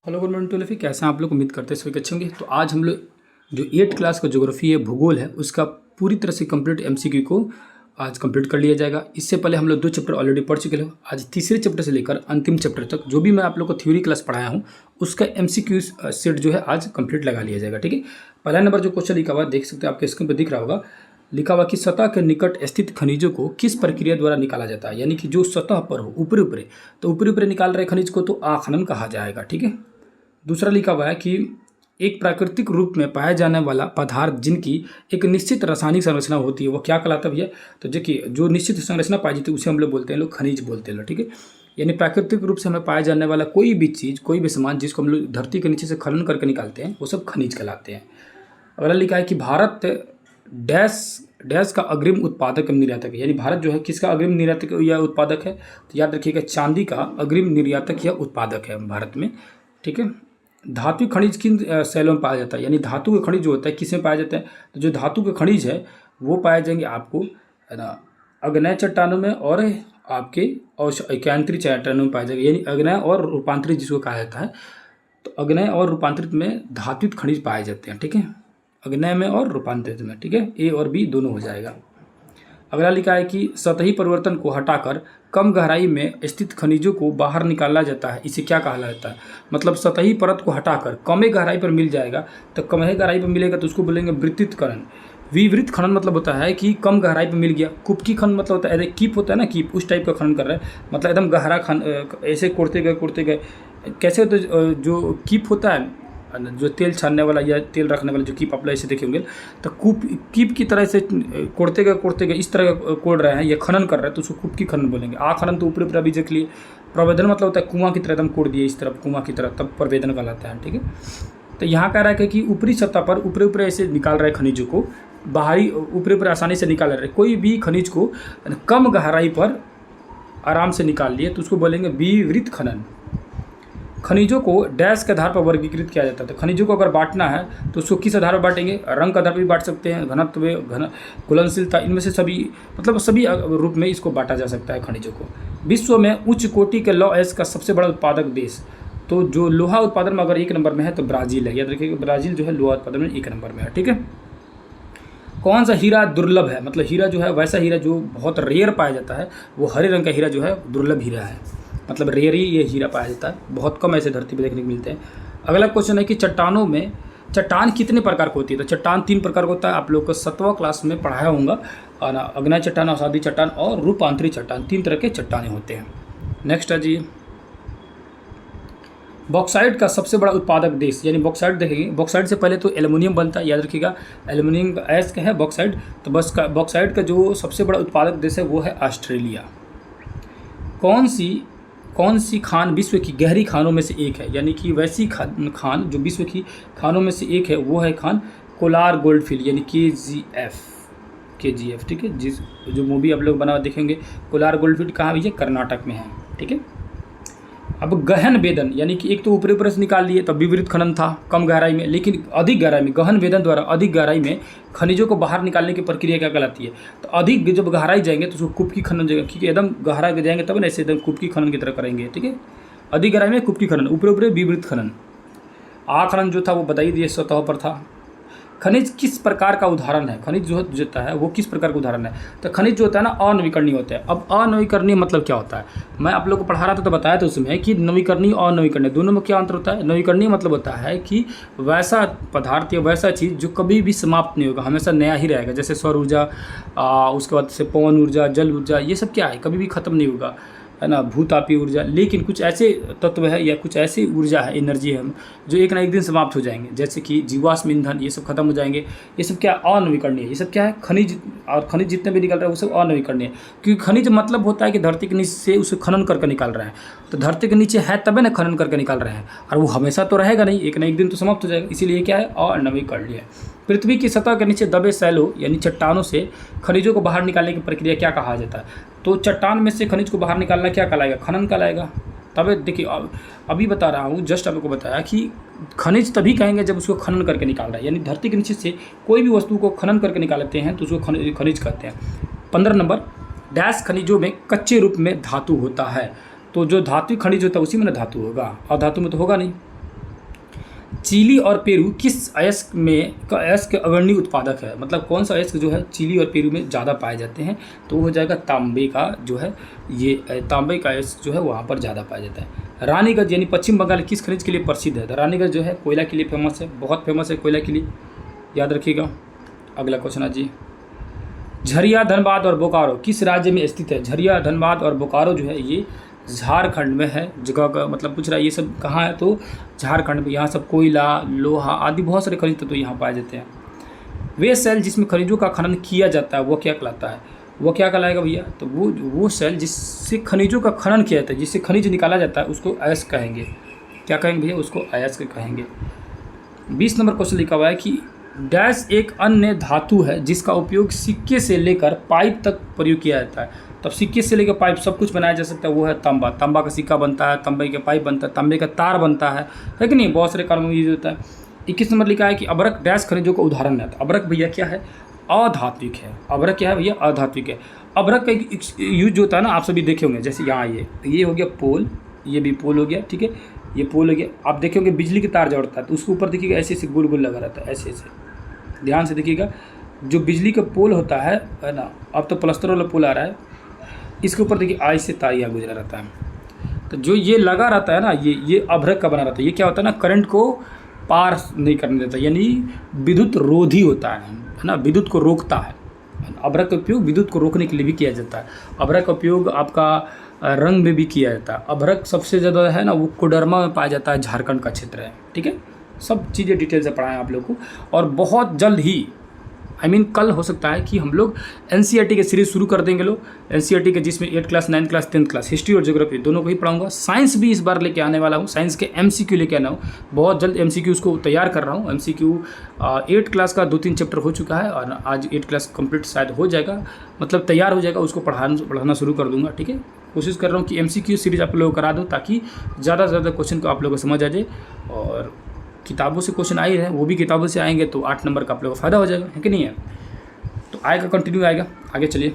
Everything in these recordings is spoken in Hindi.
हेलो गवर्नमेंट टोलफी, कैसे हैं आप लोग? उम्मीद करते हैं सभी अच्छे होंगे। तो आज हम लोग जो 8th क्लास का ज्योग्राफी है, भूगोल है, उसका पूरी तरह से कंप्लीट एमसीक्यू को आज कंप्लीट कर लिया जाएगा। इससे पहले हम लोग 2 चैप्टर ऑलरेडी पढ़ चुके हैं। आज तीसरे चैप्टर से लेकर अंतिम चैप्टर तक जो भी मैं आप लोग को थ्योरी क्लास पढ़ाया हूँ उसका एमसीक्यू सेट जो है आज कंप्लीट लगा लिया जाएगा। ठीक है, पहला नंबर जो क्वेश्चन लिखा हुआ देख सकते हैं, आपके स्क्रीन पर दिख रहा होगा। लिखा हुआ कि सतह के निकट स्थित खनिजों को किस प्रक्रिया द्वारा निकाला जाता है, यानी कि जो सतह पर हो, ऊपरी ऊपरी, तो ऊपरी ऊपरी निकाल रहे खनिज को तो आखनन कहा जाएगा। ठीक है, दूसरा लिखा हुआ है कि एक प्राकृतिक रूप में पाया जाने वाला पदार्थ जिनकी एक निश्चित रासायनिक संरचना होती है वो क्या कहलाता है भैया? तो देखिए, जो निश्चित संरचना पाई जाती है उसे हम लोग बोलते हैं, लोग खनिज बोलते हैं लोग। ठीक है, यानी प्राकृतिक रूप से हमें पाया जाने वाला कोई भी चीज़, कोई भी सामान जिसको हम लोग धरती के नीचे से खनन करके निकालते हैं वो सब खनिज कहलाते हैं। अगला लिखा है कि भारत डैश डैश का अग्रिम उत्पादक एवं निर्यातक है, यानी भारत जो है किसका अग्रिम निर्यातक या उत्पादक है? तो याद रखिएगा, चांदी का अग्रिम निर्यातक या उत्पादक है भारत में। ठीक है, धातु खनिज किन शैलों में पाया जाता है, यानी धातु का खनिज जो होता है किस में पाया जाता है? तो जो धातु के खनिज है वो पाए जाएंगे आपको, है ना, अग्नेय चट्टानों में और आपके एकांतरित चट्टानों में पाए जाएंगे, यानी अग्नेय और रूपांतरित जिसको कहा जाता है। तो अग्नेय और रूपांतरित में धातुत खनिज पाए जाते हैं। ठीक है, अग्नेय में और रूपांतरित में। ठीक है, ए और बी दोनों हो जाएगा। अगला लिखा है कि सतही परिवर्तन को हटाकर कम गहराई में स्थित खनिजों को बाहर निकाला जाता है, इसे क्या कहा जाता है? मतलब सतही परत को हटाकर कम गहराई पर मिल जाएगा, तो कम गहराई पर मिलेगा तो उसको बोलेंगे वृत्तित खनन। विवृत खनन मतलब होता है कि कम गहराई पर मिल गया। कुपकी खनन मतलब होता है, कीप होता है ना, कीप, उस टाइप का खनन कर रहा है, मतलब एकदम गहरा खन, ऐसे कोड़ते गए कैसे होते, जो कीप होता है जो तेल छानने वाला या तेल रखने वाला जो कीप आप लोग ऐसे देखे होंगे, तो कीप की तरह से कोड़ते गए इस तरह कोड़ रहे हैं या खनन कर रहे हैं तो उसको कूप की खनन बोलेंगे। आ खनन तो ऊपरी ऊपर अभी देख लिए। प्रवेदन मतलब होता है कुआं की तरह एकदम कोड़ दिए इस तरफ, कुआं की तरह, तब प्रवेदन कहलाता है। ठीक है, तो यहाँ कह रहा है कि ऊपरी सतह पर ऊपरी ऊपर ऐसे निकाल रहे खनिजों को, बाहरी ऊपरी ऊपर आसानी से निकाल रहे, कोई भी खनिज को कम गहराई पर आराम से निकाल लिए तो उसको बोलेंगे विवृत खनन। खनिजों को डैश के आधार पर वर्गीकृत किया जाता है। तो खनिजों को अगर बांटना है तो उसको किस आधार पर बांटेंगे? रंग के आधार पर भी बांट सकते हैं, घनत्व, घुलनशीलता, इनमें से सभी, मतलब सभी रूप में इसको बांटा जा सकता है खनिजों को। विश्व में उच्च कोटि के लौह अयस्क का सबसे बड़ा उत्पादक देश, तो जो लोहा उत्पादन में अगर 1 नंबर में है तो ब्राज़ील है। याद रखिएगा, ब्राज़ील जो है लोहा उत्पादन में 1 नंबर में है। ठीक है, कौन सा हीरा दुर्लभ है? मतलब हीरा जो है वैसा हीरा जो बहुत रेयर पाया जाता है, वो हरे रंग का हीरा जो है दुर्लभ हीरा है, मतलब रेयर ही ये हीरा पाया जाता है, बहुत कम ऐसे धरती पर देखने को मिलते हैं। अगला क्वेश्चन है कि चट्टानों में चट्टान कितने प्रकार की होती है? तो चट्टान 3 प्रकार का होता है, आप लोग को 7वां क्लास में पढ़ाया होगा, और अग्नेय चट्टान, अवसादी चट्टान और रूपांतरित चट्टान, 3 तरह के चट्टाने होते हैं। नेक्स्ट है जी, बॉक्साइट का सबसे बड़ा उत्पादक देश, यानी बॉक्साइट देखेंगे, बॉक्साइट से पहले तो एल्युमिनियम बनता है, याद रखिएगा, एल्युमिनियम का अयस्क है बॉक्साइट। तो बस बॉक्साइट का जो सबसे बड़ा उत्पादक देश है वो है ऑस्ट्रेलिया। कौन सी खान विश्व की गहरी खानों में से एक है? यानी कि वैसी खान जो विश्व की खानों में से एक है वो है खान कोलार गोल्डफील्ड, यानी KGF। ठीक है, जिस जो मूवी आप लोग बना देखेंगे, कोलार गोल्डफील्ड कहाँ है? ये कर्नाटक में है। ठीक है, अब गहन वेदन, यानी कि एक तो ऊपरी ऊपर से निकाल लिए तब विवृत खनन था कम गहराई में, लेकिन अधिक गहराई में गहन वेदन द्वारा अधिक गहराई में खनिजों को बाहर निकालने की प्रक्रिया क्या कहलाती है? तो अधिक जब गहराई जाएंगे तो उसको कुपकी खनन जाएगा, क्योंकि एकदम गहरा जाएंगे तब ना ऐसे एकदम कुपकी खनन की तरह करेंगे। ठीक है, अधिक गहराई में कुपकी खनन, ऊपरी ऊपरी विवृत खनन। आ खनन जो था वो बता ही दिए, सतह पर था। खनिज किस प्रकार का उदाहरण है? खनिज जो होता है वो किस प्रकार का उदाहरण है? तो खनिज जो होता है ना, अनवीकरणीय होता है। अब अनवीकरणीय मतलब क्या होता है? मैं आप लोग को पढ़ा रहा था तो बताया था उसमें कि नवीकरणीय और अनवीकरणीय दोनों में क्या अंतर होता है। नवीकरणीय मतलब होता है कि वैसा पदार्थ या वैसा चीज़ जो कभी भी समाप्त नहीं होगा, हमेशा नया ही रहेगा, जैसे सौर ऊर्जा, उसके बाद से पवन ऊर्जा, जल ऊर्जा, ये सब क्या है, कभी भी ख़त्म नहीं होगा, है ना, भूतापीय ऊर्जा। लेकिन कुछ ऐसे तत्व है या कुछ ऐसी ऊर्जा है, एनर्जी है, जो एक ना एक दिन समाप्त हो जाएंगे, जैसे कि जीवाश्म ईंधन, ये सब खत्म हो जाएंगे। ये सब क्या? अनवीकरणीय। ये सब क्या है? खनिज। और खनिज जितने भी निकल रहे हैं वो सब अनवीकरणीय, क्योंकि खनिज मतलब होता है कि धरती के नीचे से उसे खनन करके निकाल रहे हैं, तो धरती के नीचे है तभी ना खनन करके निकाल रहे हैं, और वो हमेशा तो रहेगा नहीं, एक ना एक दिन तो समाप्त हो जाएगा, इसीलिए क्या है? अनवीकरणीय। पृथ्वी की सतह के नीचे दबे शैलों यानी चट्टानों से खनिजों को बाहर निकालने की प्रक्रिया क्या कहा जाता है? तो चट्टान में से खनिज को बाहर निकालना क्या कहलाएगा? खनन कहलाएगा। तब देखिए, अभी बता रहा हूँ, जस्ट आपको बताया कि खनिज तभी कहेंगे जब उसको खनन करके निकाल रहा है, यानी धरती के नीचे से कोई भी वस्तु को खनन करके निकालते हैं तो उसको खनिज कहते हैं। 15 नंबर, डैश खनिजों में कच्चे रूप में धातु होता है। तो जो धातु खनिज होता है उसी में ना धातु होगा, और धातु में तो होगा नहीं। चिली और पेरू किस अयस्क में का अयस्क के अग्रणी उत्पादक है, मतलब कौन सा अयस्क जो है चिली और पेरू में ज़्यादा पाए जाते हैं, तो वो हो जाएगा तांबे का जो है, ये तांबे का अयस्क जो है वहाँ पर ज़्यादा पाया जाता है। रानीगंज यानी पश्चिम बंगाल किस खनिज के लिए प्रसिद्ध है, तो रानीगंज जो है कोयला के लिए फेमस है, बहुत फेमस है कोयला के लिए, याद रखिएगा। अगला क्वेश्चन है जी, झरिया, धनबाद और बोकारो किस राज्य में स्थित है, झरिया, धनबाद और बोकारो जो है ये झारखंड में है। जगह का मतलब पूछ रहा है ये सब कहाँ है, तो झारखंड में। यहाँ सब कोयला, लोहा आदि बहुत सारे खनिज तत्व यहाँ पाए जाते हैं। वे सेल जिसमें खनिजों का खनन किया जाता है वो क्या कहलाता है, वो क्या कहलाएगा भैया, तो वो सेल जिससे खनिजों का खनन किया जाता है, जिससे खनिज निकाला जाता है उसको अयस्क कहेंगे। क्या कहेंगे भैया, उसको अयस्क कहेंगे। 20 नंबर क्वेश्चन लिखा हुआ है कि डैश एक अन्य धातु है जिसका उपयोग सिक्के से लेकर पाइप तक प्रयोग किया जाता है। तब सिक्के से लेकर पाइप सब कुछ बनाया जा सकता है, वो है तांबा। तांबा का सिक्का बनता है, तांबे के पाइप बनता है, तांबे का तार बनता है कि नहीं, बहुत सारे कामों में यूज होता है। 21 नंबर लिखा है कि अभ्रक डैश खनिजों का उदाहरण है। तो अभ्रक भैया क्या है, अधात्विक है। अभ्रक क्या है भैया, अधात्विक है। अभ्रक का यूज जो होता है ना, आप सभी देखे होंगे, जैसे यहाँ ये हो गया पोल, ये भी पोल हो गया, ठीक है, ये पोल हो गया। आप देखे होंगे बिजली की तार जोड़ता है तो उसके ऊपर देखिएगा ऐसे ऐसे गोल गोल लगा रहता है, ऐसे ऐसे, ध्यान से देखिएगा। जो बिजली का पोल होता है ना, अब तो प्लास्टर वाला पोल आ रहा है, इसके ऊपर देखिए आई से तार यहाँ गुजरा रहता है। तो जो ये लगा रहता है ना, ये अभ्रक का बना रहता है। ये क्या होता है ना, करंट को पार नहीं करने देता, यानी विद्युत रोधी होता है ना, विद्युत को रोकता है। अभ्रक का उपयोग विद्युत को रोकने के लिए भी किया जाता है। अभ्रक का उपयोग आपका रंग में भी किया जाता है। अभ्रक सबसे ज़्यादा है ना वो कोडरमा में पाया जाता है, झारखंड का क्षेत्र है, ठीक है। सब चीज़ें डिटेल से पढ़ाएं आप लोग को। और बहुत जल्द ही कल हो सकता है कि हम लोग एनसीईआरटी के सीरीज शुरू कर देंगे लोग, एनसीईआरटी के, जिसमें 8th class 9th class 10th class history और ज्योग्राफी दोनों को ही पढ़ाऊंगा। साइंस भी इस बार लेके आने वाला हूँ, साइंस के एमसीक्यू लेके आना हूँ, बहुत जल्द एमसीक्यूज़ को तैयार कर रहा हूँ। एमसीक्यू 8th क्लास का 2-3 चैप्टर हो चुका है और आज 8th क्लास कंप्लीट शायद हो जाएगा, मतलब तैयार हो जाएगा, उसको पढ़ाना शुरू कर दूँगा, ठीक है। कोशिश कर रहा हूँ कि एमसीक्यू सीरीज आप लोगों को करा दूँ ताकि ज़्यादा से ज़्यादा क्वेश्चन को आप लोगों को समझ आ जाए। और किताबों से क्वेश्चन आए हैं, वो भी किताबों से आएंगे तो 8 नंबर का आप लोगों को फ़ायदा हो जाएगा, है कि नहीं है। तो आएगा, कंटिन्यू आएगा। आगे चलिए,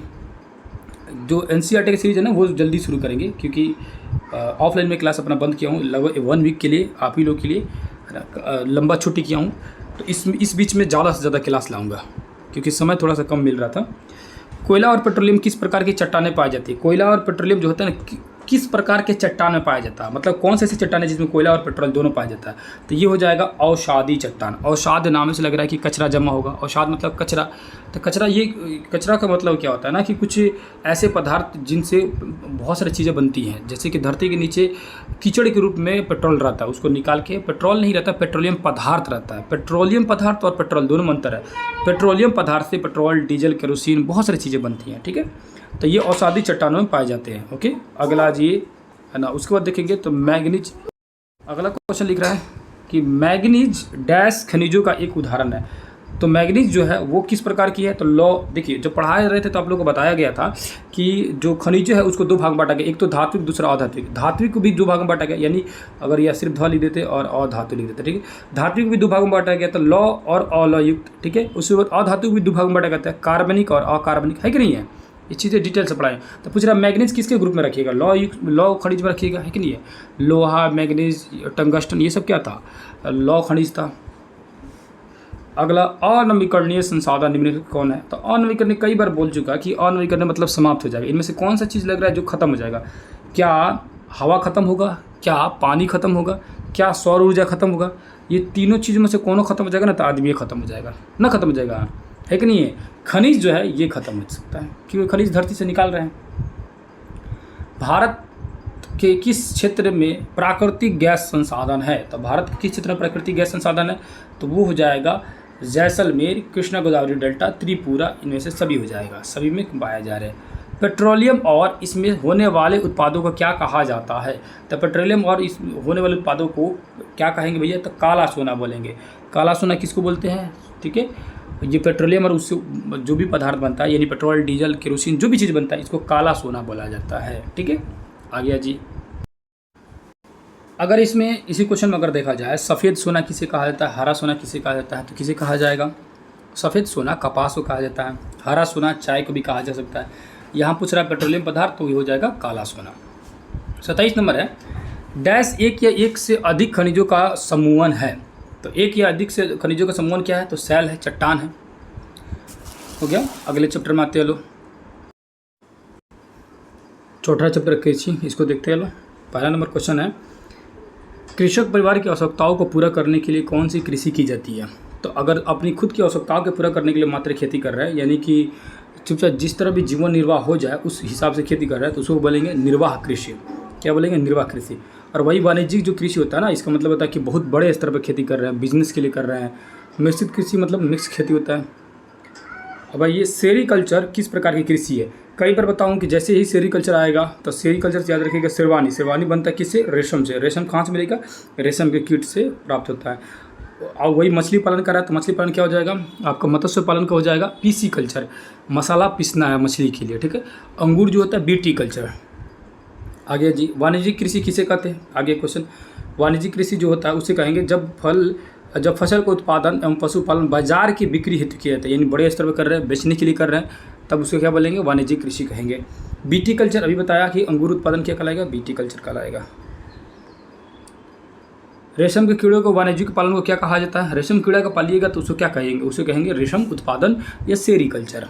जो एनसीईआरटी की सीरीज है ना वो जल्दी शुरू करेंगे, क्योंकि ऑफलाइन में क्लास अपना बंद किया हूँ लगभग 1 वीक के लिए, आप ही लोग के लिए लंबा छुट्टी किया हूँ। तो इस बीच में ज़्यादा से ज़्यादा क्लास लाऊंगा क्योंकि समय थोड़ा सा कम मिल रहा था। कोयला और पेट्रोलियम किस प्रकार की चट्टानें पाई जाती है, कोयला और पेट्रोलियम जो होता है ना किस प्रकार के चट्टान में पाया जाता है, मतलब कौन से ऐसी चट्टान है जिसमें कोयला और पेट्रोल दोनों पाया जाता है, तो ये हो जाएगा अवसादी चट्टान। अवसाद नाम से लग रहा है कि कचरा जमा होगा, अवसाद मतलब कचरा। तो कचरा, ये कचरा का मतलब क्या होता है ना कि कुछ ऐसे पदार्थ जिनसे बहुत सारी चीज़ें बनती हैं, जैसे कि धरती के नीचे कीचड़ के रूप में पेट्रोल रहता है, उसको निकाल के, पेट्रोल नहीं रहता, पेट्रोलियम पदार्थ रहता है। पेट्रोलियम पदार्थ और पेट्रोल दोनों में अंतर है। पेट्रोलियम पदार्थ से पेट्रोल, डीजल, केरोसिन बहुत सारी चीज़ें बनती हैं, ठीक है। तो ये अवसादी चट्टानों में पाए जाते हैं, ओके। अगला जी है ना, उसके बाद देखेंगे तो मैग्नीज। अगला क्वेश्चन लिख रहा है कि मैग्नीज डैश खनिजों का एक उदाहरण है। तो मैग्नीज जो है वो किस प्रकार की है, तो लॉ देखिए, जब पढ़ाए रहे थे तो आप लोगों को बताया गया था कि जो खनिज है उसको 2 भाग में बांटा गया, एक तो धात्विक, दूसरा अधात्विक। धात्विक को भी 2 भाग में बांटा गया, यानी अगर यह सिर्फ धा लिख देते और अधातु लिख देते, ठीक है। धात्विक भी 2 भाग में बांटा गया, तो लॉ और अलॉयुक्त, ठीक है। उसके बाद अधातु भी 2 भाग में बांटा गया, कार्बनिक और अकार्बनिक, है कि नहीं है। ये चीज़ें डिटेल से पढ़ाएं। तो पूछ रहा मैग्नीज किसके ग्रुप में रखिएगा, लौ खनिज में रखिएगा, है कि नहीं है। लोहा, मैग्नीज, टंगस्टन, ये सब क्या था, लौ खनिज था। अगला अनवीकरणीय संसाधन निम्नलिखित कौन है, तो अनवीकरणीय कई बार बोल चुका कि अनवीकरणीय मतलब समाप्त हो जाएगा। इनमें से कौन सा चीज़ लग रहा है जो खत्म हो जाएगा, क्या हवा खत्म होगा, क्या पानी खत्म होगा, क्या सौर ऊर्जा खत्म होगा। ये तीनों चीज़ों में से कौन खत्म हो जाएगा ना, तो आदमी खत्म हो जाएगा ना, खत्म हो जाएगा, है कि नहीं है। खनिज जो है ये खत्म हो सकता है क्योंकि खनिज धरती से निकाल रहे हैं। भारत के किस क्षेत्र में प्राकृतिक गैस संसाधन है, तो भारत के किस क्षेत्र में प्राकृतिक गैस संसाधन है, तो वो हो जाएगा जैसलमेर, कृष्णा गोदावरी डेल्टा, त्रिपुरा, इनमें से सभी हो जाएगा, सभी में पाया जा रहा है। पेट्रोलियम और इसमें होने वाले उत्पादों को क्या कहा जाता है, तो पेट्रोलियम और इस होने वाले उत्पादों को क्या कहेंगे भैया, तो काला सोना बोलेंगे। काला सोना किसको बोलते हैं, ठीक है। ये पेट्रोलियम और उससे जो भी पदार्थ बनता है, यानी पेट्रोल, डीजल, केरोसिन, जो भी चीज़ बनता है, इसको काला सोना बोला जाता है, ठीक है। आ गया जी। अगर इसमें इसी क्वेश्चन में अगर देखा जाए, सफ़ेद सोना किसे कहा जाता है, हरा सोना किसे कहा जाता है, तो किसे कहा जाएगा, सफ़ेद सोना कपास को कहा जाता है, हरा सोना चाय को भी कहा जा सकता है। यहाँ पूछ रहा है पेट्रोलियम पदार्थ, तो ये हो जाएगा काला सोना। 27 नंबर है, डैश एक या एक से अधिक खनिजों का समूहन है, तो एक या अधिक से खनिजों का समूह क्या है, तो शैल है, चट्टान है। हो गया। अगले चैप्टर में आते हैं। लो चौथा चैप्टर कृषि, इसको देखते हैं। लो पहला नंबर क्वेश्चन है, कृषक परिवार की आवश्यकताओं को पूरा करने के लिए कौन सी कृषि की जाती है। तो अगर अपनी खुद की आवश्यकताओं को पूरा करने के लिए मात्र खेती कर रहा है, यानी कि चुपचाप जिस तरह भी जीवन निर्वाह हो जाए उस हिसाब से खेती कर रहा है, तो उसको बोलेंगे निर्वाह कृषि। क्या बोलेंगे, निर्वाह कृषि। और वही वाणिज्यिक जो कृषि होता है ना, इसका मतलब होता है कि बहुत बड़े स्तर पर खेती कर रहे हैं, बिजनेस के लिए कर रहे हैं। मिश्रित कृषि मतलब मिक्स खेती होता है। अब भाई ये सेरीकल्चर किस प्रकार की कृषि है। कई बार बताऊं कि जैसे ही सेरीकल्चर आएगा तो सेरीकल्चर से याद रखिएगा शेरवानी। शेरवानी बनता है किससे, रेशम से। रेशम कहाँ से मिलेगा, रेशम के कीट से प्राप्त होता है। और वही मछली पालन कर रहा है तो मछली पालन क्या हो जाएगा आपका, मत्स्य पालन का हो जाएगा पीसी कल्चर। मसाला पीसना है मछली के लिए, ठीक है। अंगूर जो होता है बीटी कल्चर। आगे जी, वाणिज्यिक कृषि किसे कहते हैं। आगे क्वेश्चन, वाणिज्यिक कृषि जो होता है उसे कहेंगे जब फसल का उत्पादन एवं पशुपालन बाजार की बिक्री हेतु किया जाता है, यानी बड़े स्तर पर कर रहे हैं, बेचने के लिए कर रहे हैं, तब उसको क्या बोलेंगे, वाणिज्यिक कृषि कहेंगे। बीटी कल्चर अभी बताया कि अंगूर उत्पादन क्या कहलाएगा, बीटी कल्चर कहलाएगा। रेशम के कीड़ों को वाणिज्यिक पालन को क्या कहा जाता है। रेशम कीड़ा का पालिएगा तो उसको क्या कहेंगे, उसे कहेंगे रेशम उत्पादन या sericulture.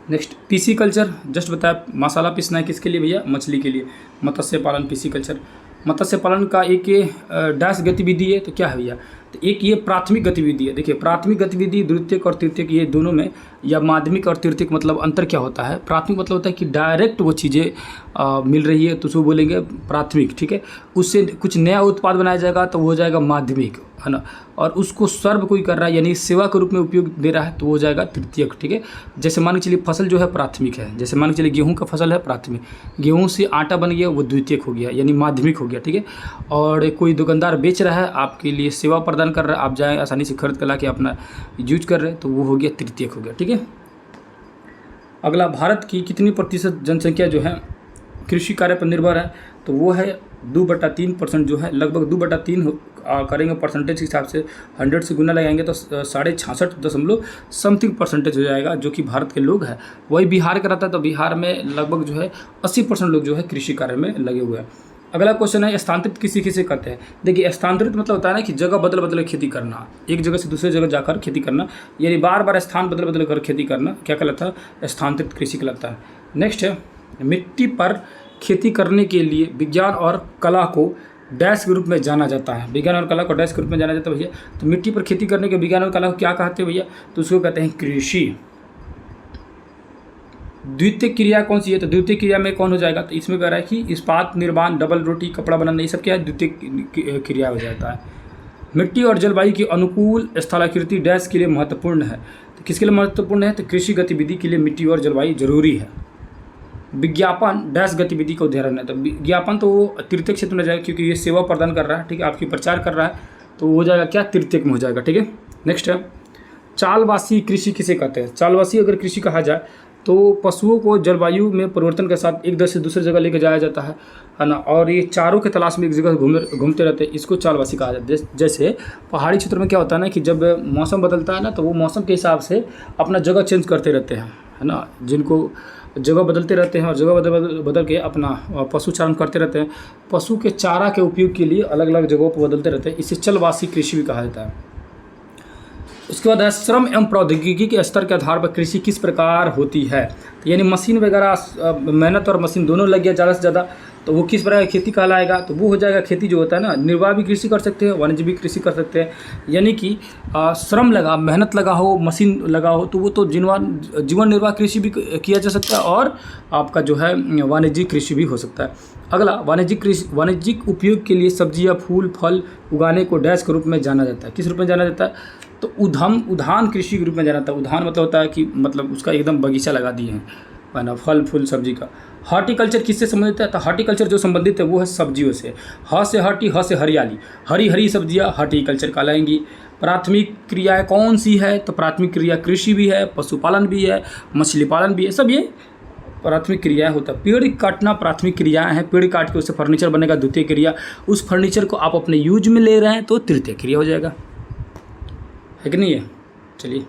Next PC culture, just बताया मसाला पीसना है किसके लिए भैया, मछली के लिए। मत्स्य पालन पीसी कल्चर। मत्स्य पालन का एक डैश गतिविधि है, तो क्या है भैया, तो एक ये प्राथमिक गतिविधि है। देखिए प्राथमिक गतिविधि द्वितीयक और तृतीयक ये दोनों में, या माध्यमिक और तृतीयक मतलब अंतर क्या होता है। प्राथमिक मतलब होता है कि डायरेक्ट वो चीज़ें मिल रही है तो उसको बोलेंगे प्राथमिक, ठीक है। उससे कुछ नया उत्पाद बनाया जाएगा तो वो हो जाएगा माध्यमिक, है ना। और उसको सर्व कोई कर रहा है यानी सेवा के रूप में उपयोग दे रहा है तो वो हो जाएगा तृतीयक, ठीक है। जैसे मान के चलिए फसल जो है प्राथमिक है, जैसे मान के चलिए गेहूँ का फसल है प्राथमिक, गेहूँ से आटा बन गया वो द्वितीयक हो गया यानी माध्यमिक हो गया, ठीक है। और कोई दुकानदार बेच रहा है आपके लिए सेवा प्रदान कर रहा है, आप जाएँ आसानी से खरीद कर ला के अपना यूज कर रहे हैं तो वो हो गया तृतीयक हो गया, ठीक है। अगला, भारत की कितनी प्रतिशत जनसंख्या जो है कृषि कार्य पर निर्भर है, तो वो है 2/3% जो है, लगभग 2/3 करेंगे परसेंटेज के हिसाब से, 100 से गुना लगाएंगे तो 66.समथिंग% हो जाएगा जो कि भारत के लोग हैं। वही बिहार का रहता है तो बिहार में लगभग जो है 80% लोग जो है कृषि कार्य में लगे हुए हैं। अगला क्वेश्चन है, स्थानांतरित कृषि किसे कहते हैं। देखिए स्थानांतरित मतलब होता है ना कि जगह बदल बदल खेती करना, एक जगह से दूसरे जगह जाकर खेती करना, यानी बार बार स्थान बदल बदल कर खेती करना, क्या कहलाता है, स्थानांतरित कृषि कहलाता है। नेक्स्ट है, मिट्टी पर खेती करने के लिए विज्ञान और कला को डैश के रूप में जाना जाता है। विज्ञान और कला को डैश के रूप में जाना जाता है भैया। तो मिट्टी पर खेती करने के विज्ञान और कला को क्या कहते हैं भैया, तो उसको कहते हैं कृषि। द्वितीय क्रिया कौन सी है, तो द्वितीय क्रिया में कौन हो जाएगा, तो इसमें कह रहा है कि इस्पात निर्माण, डबल रोटी, कपड़ा बनाना, ये सब क्या है, द्वितीय क्रिया हो जाता है। मिट्टी और जलवायु की अनुकूल स्थलाकृति डैश के लिए महत्वपूर्ण है, तो किसके लिए महत्वपूर्ण है, तो कृषि गतिविधि के लिए मिट्टी और जलवायु जरूरी है। विज्ञापन डैश गतिविधि का उदाहरण है, तो विज्ञापन तो वो तृतीयक क्षेत्र में जाएगा क्योंकि ये सेवा प्रदान कर रहा है, ठीक है, आपकी प्रचार कर रहा है तो वो हो जाएगा क्या, तृतीयक में हो जाएगा, ठीक है। नेक्स्ट है, चालवासी कृषि किसे कहते हैं। चालवासी अगर कृषि कहा जाए तो पशुओं को जलवायु में परिवर्तन के साथ एक जगह से दूसरी जगह लेके जाया जाता है ना, और ये चारों के तलाश में एक जगह घूमते रहते हैं, इसको चालवासी कहा जाता है। जैसे पहाड़ी क्षेत्र में क्या होता है ना कि जब मौसम बदलता है ना तो वो मौसम के हिसाब से अपना जगह चेंज करते रहते हैं, है ना, जिनको जगह बदलते रहते हैं और जगह बदल के अपना पशु चारण करते रहते हैं। पशु के चारा के उपयोग के लिए अलग अलग जगहों पर बदलते रहते हैं, इसे चलवासी कृषि भी कहा जाता है। उसके बाद है, श्रम एवं प्रौद्योगिकी के स्तर के आधार पर कृषि किस प्रकार होती है, तो यानी मशीन वगैरह मेहनत और मशीन दोनों लग गया ज़्यादा से ज़्यादा तो वो किस प्रकार खेती कहलाएगा, तो वो हो जाएगा खेती जो होता है ना, निर्वाह भी कृषि कर सकते हैं, वाणिज्य भी कृषि कर सकते हैं, यानी कि श्रम लगा, मेहनत लगा हो, मशीन लगा हो तो वो तो जीवन निर्वाह कृषि भी किया जा सकता है और आपका जो है वाणिज्यिक कृषि भी हो सकता है। अगला, वाणिज्यिक उपयोग के लिए सब्जियां, फूल, फल उगाने को डैश के रूप में जाना जाता है। किस रूप में जाना जाता है, तो उद्यान कृषि के रूप में जाना जाता है। उद्यान मतलब होता है कि मतलब उसका एकदम बगीचा लगा दिए हैं, है ना, फल फूल सब्जी का। हॉर्टिकल्चर किससे संबंधित है, तो हॉर्टिकल्चर जो संबंधित है वो है सब्जियों से। ह से हरियाली, हरी हरी सब्जियां हॉर्टिकल्चर कहलाएंगी। प्राथमिक क्रियाएं कौन सी है, तो प्राथमिक क्रिया कृषि भी है, पशुपालन भी है, मछली पालन भी है, सब ये प्राथमिक क्रियाएं होता है। पेड़ काटना प्राथमिक क्रियाएं हैं, पेड़ काट के उससे फर्नीचर बनेगा द्वितीय क्रिया, उस फर्नीचर को आप अपने यूज में ले रहे हैं तो तृतीय क्रिया हो जाएगा, है कि नहीं है। चलिए,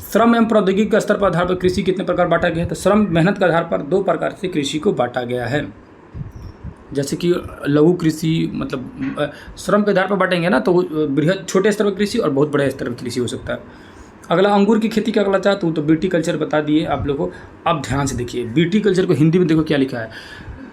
श्रम एवं प्रौद्योगिकी के स्तर पर आधार पर कृषि कितने प्रकार बांटा गया है, तो श्रम मेहनत के आधार पर 2 प्रकार से कृषि को बांटा गया है। जैसे कि लघु कृषि, मतलब श्रम के आधार पर बांटेंगे ना, तो बृहद छोटे स्तर पर कृषि और बहुत बड़े स्तर पर कृषि हो सकता है। अगला अंगूर की खेती का अगला चाहता हूँ तो बीटी कल्चर बता दिए आप लोगों को। अब ध्यान से देखिए बीटी कल्चर को हिंदी में देखो क्या लिखा है,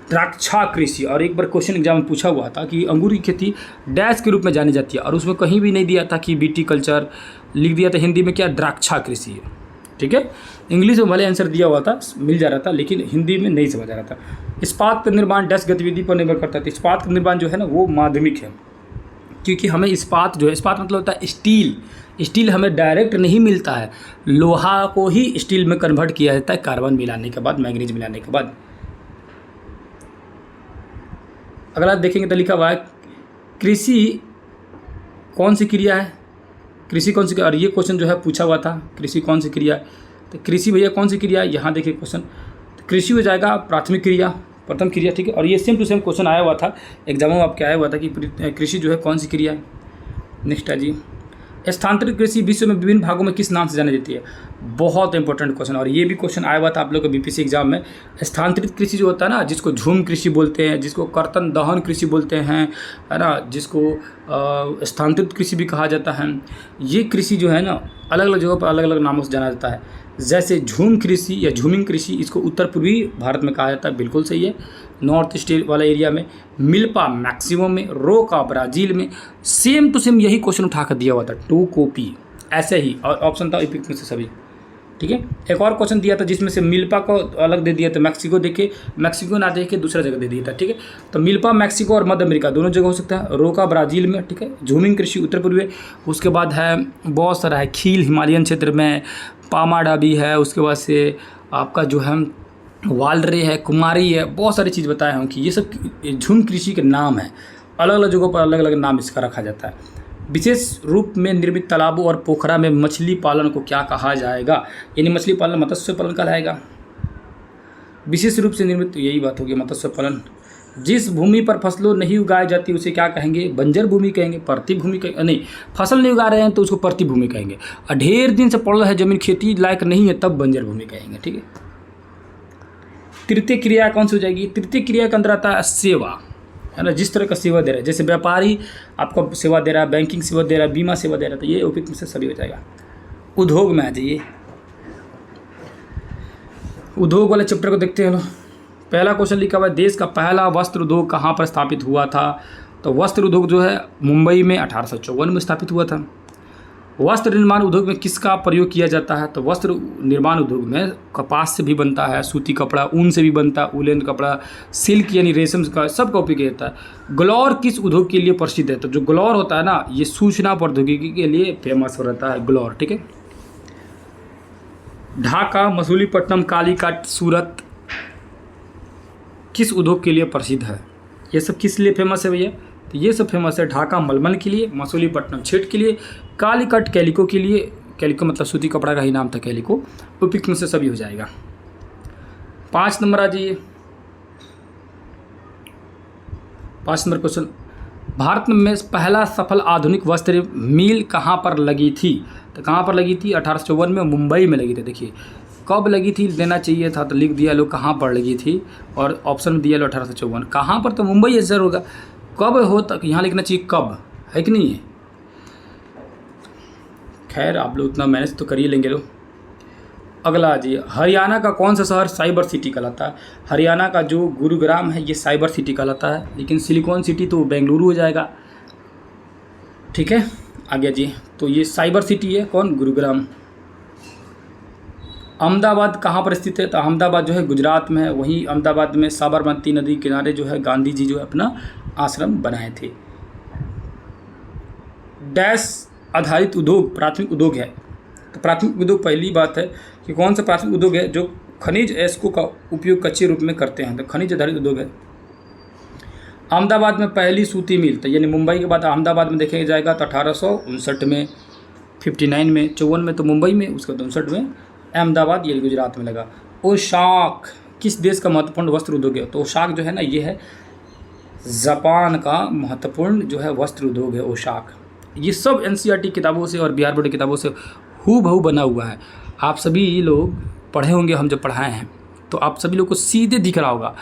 द्राक्षा कृषि। और एक बार क्वेश्चन एग्जाम में पूछा हुआ था कि अंगूर की खेती डैश के रूप में जानी जाती है, और उसमें कहीं भी नहीं दिया था कि बीटी कल्चर, लिख दिया था हिंदी में क्या, द्राक्षा कृषि है। ठीक है, इंग्लिश में भले आंसर दिया हुआ था, मिल जा रहा था, लेकिन हिंदी में नहीं समझ आ रहा था। इस्पात का निर्माण डैश गतिविधि पर निर्भर करता है। तो इस्पात का निर्माण जो है ना वो माध्यमिक है, क्योंकि हमें इस्पात जो है, इस्पात मतलब होता है स्टील, स्टील हमें डायरेक्ट नहीं मिलता है, लोहा को ही स्टील में कन्वर्ट किया जाता है कार्बन मिलाने के बाद, मैंगनीज मिलाने के बाद। अगला देखेंगे तो लिखा हुआ है कृषि कौन सी क्रिया है, कृषि कौन सी, और ये क्वेश्चन जो है पूछा हुआ था, कृषि कौन सी क्रिया है। तो कृषि भैया कौन सी क्रिया है, यहाँ देखिए क्वेश्चन, तो कृषि हो जाएगा प्राथमिक क्रिया, प्रथम क्रिया। ठीक है, और ये सेम टू सेम क्वेश्चन आया हुआ था एग्जाम में, आपके आया हुआ था कि कृषि जो है कौन सी क्रिया है। नेक्स्ट है जी, स्थानांतरित कृषि विश्व में विभिन्न भागों में किस नाम से जानी जाती है। बहुत इंपॉर्टेंट क्वेश्चन, और ये भी क्वेश्चन आया हुआ था आप लोग के बीपीएससी एग्जाम में। स्थानांतरित कृषि जो होता है ना, जिसको झूम कृषि बोलते हैं, जिसको कर्तन दहन कृषि बोलते हैं, है ना, जिसको स्थानांतरित कृषि भी कहा जाता है, ये कृषि जो है ना अलग अलग जगहों पर अलग अलग नामों से जाना जाता है। जैसे झूम कृषि या झूमिंग कृषि, इसको उत्तर पूर्वी भारत में कहा जाता है, बिल्कुल सही है, नॉर्थ ईस्ट वाला एरिया में। मिल्पा मैक्सिमम में, रोका ब्राज़ील में। सेम टू सेम यही क्वेश्चन उठा कर दिया हुआ था, टू कॉपी ऐसे ही, और ऑप्शन था इपिक में से सभी। ठीक है, एक और क्वेश्चन दिया था जिसमें से मिल्पा को अलग दे दिया था, मैक्सिको देखे, मैक्सिको ना देखे दूसरा जगह दे दिया था। ठीक है, तो मिल्पा मैक्सिको और मध्य अमेरिका दोनों जगह हो सकता है, रोका ब्राज़ील में। ठीक है, झूमिंग कृषि उत्तर पूर्वी। उसके बाद है बहुत सारा है, खील हिमालयन क्षेत्र में, पामाडा भी है, उसके बाद से आपका जो है वालरे है, कुमारी है, बहुत सारी चीज़ बताए हैं कि ये सब झूम कृषि के नाम है, अलग अलग जगहों पर अलग अलग नाम इसका रखा जाता है। विशेष रूप में निर्मित तालाबों और पोखरा में मछली पालन को क्या कहा जाएगा, यानी मछली पालन मत्स्य पालन कहलाएगा। विशेष रूप से निर्मित, तो यही बात होगी मत्स्य पालन। जिस भूमि पर फसलों नहीं उगाई जाती उसे क्या कहेंगे, बंजर भूमि कहेंगे, परती भूमि कहेंगे, नहीं फसल नहीं उगा रहे हैं तो उसको परती भूमि कहेंगे, और ढेर दिन से पड़ रहा है जमीन खेती लायक नहीं है तब बंजर भूमि कहेंगे। ठीक है, तृतीय क्रिया कौन सी हो जाएगी, तृतीय क्रिया के अंदर आता है सेवा, है ना, जिस तरह का सेवा दे रहा है, जैसे व्यापारी आपको सेवा दे रहा है, बैंकिंग सेवा दे रहा है, बीमा सेवा दे रहा है, तो ये उपिक में से सभी हो जाएगा। उद्योग में आ जाइए, उद्योग वाले चैप्टर को देखते हैं। पहला क्वेश्चन लिखा हुआ है देश का पहला वस्त्र उद्योग कहाँ पर स्थापित हुआ था। तो वस्त्र उद्योग जो है मुंबई में 1854 में स्थापित हुआ था। वस्त्र निर्माण उद्योग में किसका प्रयोग किया जाता है। तो वस्त्र निर्माण उद्योग में कपास से भी बनता है, सूती कपड़ा, ऊन से भी बनता है, उलेन कपड़ा, सिल्क यानी रेशम का, सबका उपयोग किया जाता है। गलौर किस उद्योग के लिए प्रसिद्ध है। तो जो गलौर होता है ना, ये सूचना प्रौद्योगिकी के लिए फेमस रहता है गलौर। ठीक है, ढाका, मसूलीपट्टनम, कालीकट, सूरत किस उद्योग के लिए प्रसिद्ध है। ये सब किस लिए फेमस है भैया। तो ये सब फेमस है ढाका मलमल के लिए, मसूलीपट्टनम छेट के लिए, कालीकट कैलिको के लिए। कैलिको मतलब सूती कपड़ा का ही नाम था कैलिको। उपिक में से सभी हो जाएगा। 5 नंबर आ जाइए, 5 नंबर क्वेश्चन, भारत में पहला सफल आधुनिक वस्त्र मिल कहाँ पर लगी थी। तो कहाँ पर लगी थी, 1854 में मुंबई में लगी थी। देखिए कब लगी थी देना चाहिए था, तो लिख दिया लो कहाँ पर लगी थी, और ऑप्शन में दिया लो 1854। कहाँ पर, तो मुंबई आंसर होगा। कब हो तक यहाँ लिखना चाहिए, कब है कि नहीं है। खैर आप लोग उतना मैनेज तो कर ही लेंगे लोग। अगला जी, हरियाणा का कौन सा शहर साइबर सिटी कहलाता है। हरियाणा का जो गुरुग्राम है ये साइबर सिटी कहलाता है, लेकिन सिलिकॉन सिटी तो बेंगलुरु हो जाएगा। ठीक है, आ गया जी, तो ये साइबर सिटी है कौन, गुरुग्राम। अहमदाबाद कहाँ पर स्थित है। तो अहमदाबाद जो है गुजरात में है। वहीं अहमदाबाद में साबरमती नदी किनारे जो है गांधी जी जो है अपना आश्रम बनाए थे। डैश आधारित उद्योग प्राथमिक उद्योग है। तो प्राथमिक उद्योग पहली बात है कि कौन सा प्राथमिक उद्योग है जो खनिज एस्को का उपयोग कच्चे रूप में करते हैं। तो खनिज आधारित उद्योग है। अहमदाबाद में पहली सूती मिल, तो यानी मुंबई के बाद अहमदाबाद में देखेगा जाएगा तो 1859 में, 59 में, 54 में तो मुंबई में, उसके 59 में अहमदाबाद ये गुजरात में लगा। ओशाक किस देश का महत्वपूर्ण वस्त्र उद्योग है। तो ओशाक जो है ना ये है जापान का महत्वपूर्ण जो है वस्त्र उद्योग है ओशाक। ये सब एनसीईआरटी किताबों से और बिहार बोर्ड की किताबों से हूबहू बना हुआ है। आप सभी लोग पढ़े होंगे, हम जब पढ़ाए हैं तो आप सभी लोग को सीधे दिख रहा होगा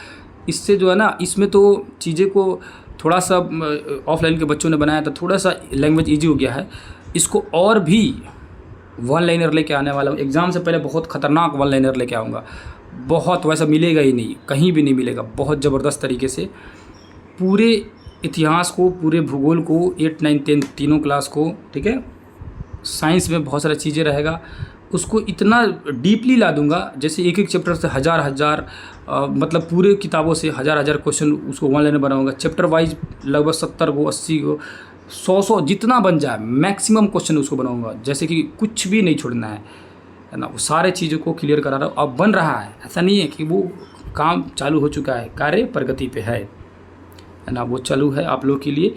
इससे जो है ना, इसमें तो चीज़ें को थोड़ा सा ऑफलाइन के बच्चों ने बनाया था, थोड़ा सा लैंग्वेज ईजी हो गया है। इसको और भी वन लाइनर लेके आने वाला हूँ। एग्ज़ाम से पहले बहुत ख़तरनाक वन लाइनर लेके आऊँगा, बहुत वैसा मिलेगा ही नहीं, कहीं भी नहीं मिलेगा, बहुत ज़बरदस्त तरीके से पूरे इतिहास को, पूरे भूगोल को, 8, 9, 10 तीनों क्लास को, ठीक है। साइंस में बहुत सारी चीज़ें रहेगा, उसको इतना डीपली ला दूंगा, जैसे एक एक चैप्टर से हज़ार मतलब पूरे किताबों से हज़ार क्वेश्चन उसको वन लाइनर बनाऊंगा। चैप्टर वाइज लगभग 70 को, 80 को, 100 जितना बन जाए मैक्सिमम क्वेश्चन उसको बनाऊंगा, जैसे कि कुछ भी नहीं छोड़ना है ना। वो सारे चीज़ों को क्लियर करा रहा हूँ। अब बन रहा है, ऐसा नहीं है कि वो काम चालू हो चुका है, कार्य प्रगति पे है ना, वो चालू है आप लोग के लिए,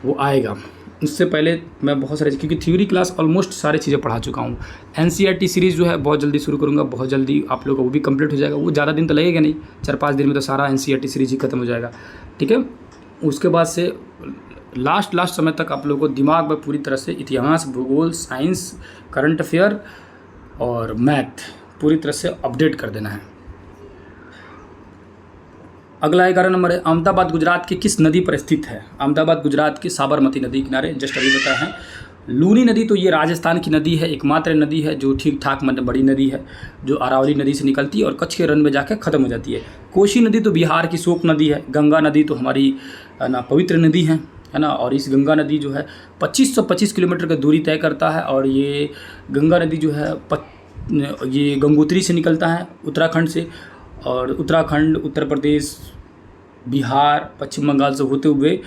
वो आएगा। उससे पहले मैं बहुत सारे, क्योंकि थ्योरी क्लास ऑलमोस्ट सारी चीज़ें पढ़ा चुका हूँ। एनसीईआरटी सीरीज़ जो है बहुत जल्दी शुरू करूँगा, बहुत जल्दी आप लोगों को वो भी कंप्लीट हो जाएगा। वो ज़्यादा दिन तो लगेगा नहीं, 4-5 दिन में तो सारा एनसीईआरटी सीरीज ही खत्म हो जाएगा, ठीक है। उसके बाद से लास्ट समय तक आप लोगों को दिमाग में पूरी तरह से इतिहास, भूगोल, साइंस, करंट अफेयर और मैथ पूरी तरह से अपडेट कर देना है। अगला 11 नंबर है, अहमदाबाद गुजरात के किस नदी पर स्थित है? अहमदाबाद गुजरात के साबरमती नदी किनारे, जस्ट अभी बताया है। लूनी नदी तो ये राजस्थान की नदी है, एकमात्र नदी है जो ठीक ठाक मतलब बड़ी नदी है, जो अरावली नदी से निकलती है और कच्छ के रन में जाकर ख़त्म हो जाती है। कोसी नदी तो बिहार की शोक नदी है। गंगा नदी तो हमारी ना पवित्र नदी है ना। और इस गंगा नदी जो है 2525 किलोमीटर की दूरी तय करता है। और ये गंगा नदी जो है ये गंगोत्री से निकलता है, उत्तराखंड से, और उत्तराखंड, उत्तर प्रदेश, बिहार, पश्चिम बंगाल से होते हुए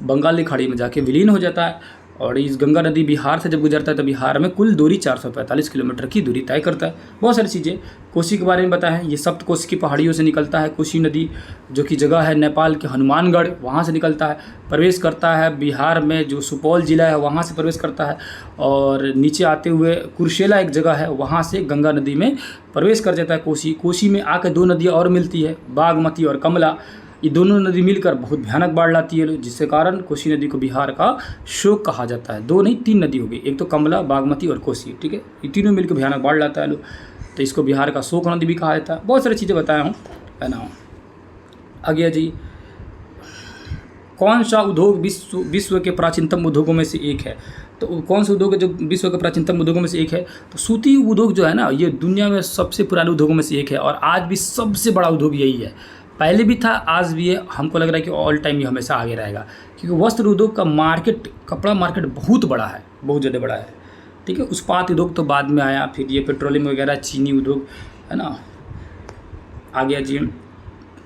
बंगाल की खाड़ी में जाके विलीन हो जाता है। और इस गंगा नदी बिहार से जब गुजरता है तो बिहार में कुल दूरी 445 किलोमीटर की दूरी तय करता है। बहुत सारी चीज़ें। कोसी के बारे में बताया है, ये सप्त कोसी की पहाड़ियों से निकलता है। कोसी नदी जो कि जगह है नेपाल के हनुमानगढ़, वहाँ से निकलता है, प्रवेश करता है बिहार में जो सुपौल जिला है वहाँ से प्रवेश करता है, और नीचे आते हुए कुर्सेला एक जगह है वहाँ से गंगा नदी में प्रवेश कर जाता है कोसी। कोसी में आकर 2 नदियाँ और मिलती है, बागमती और कमला। ये दोनों नदी मिलकर बहुत भयानक बाढ़ लाती है, जिसके कारण कोसी नदी को बिहार का शोक कहा जाता है। 2 नहीं 3 नदी हो गई, एक तो कमला, बागमती और कोसी, ठीक है। ये तीनों मिलकर भयानक बाढ़ लाता है, तो इसको बिहार का शोक नदी भी कहा जाता है। बहुत सारी चीज़ें बताया हूँ, है ना। आगे जी, कौन सा उद्योग विश्व के प्राचीनतम उद्योगों में से एक है? तो कौन सा उद्योग है जो विश्व के प्राचीनतम उद्योगों में से एक है? तो सूती उद्योग जो है ना, ये दुनिया में सबसे पुराने उद्योगों में से एक है, और आज भी सबसे बड़ा उद्योग यही है। पहले भी था, आज भी है। हमको लग रहा है कि ऑल टाइम ये हमेशा आगे रहेगा, क्योंकि वस्त्र उद्योग का मार्केट, कपड़ा मार्केट बहुत बड़ा है, बहुत ज़्यादा बड़ा है, ठीक है। उस्पात उद्योग तो बाद में आया, फिर ये पेट्रोलियम वगैरह, चीनी उद्योग, है ना। आ गया जी,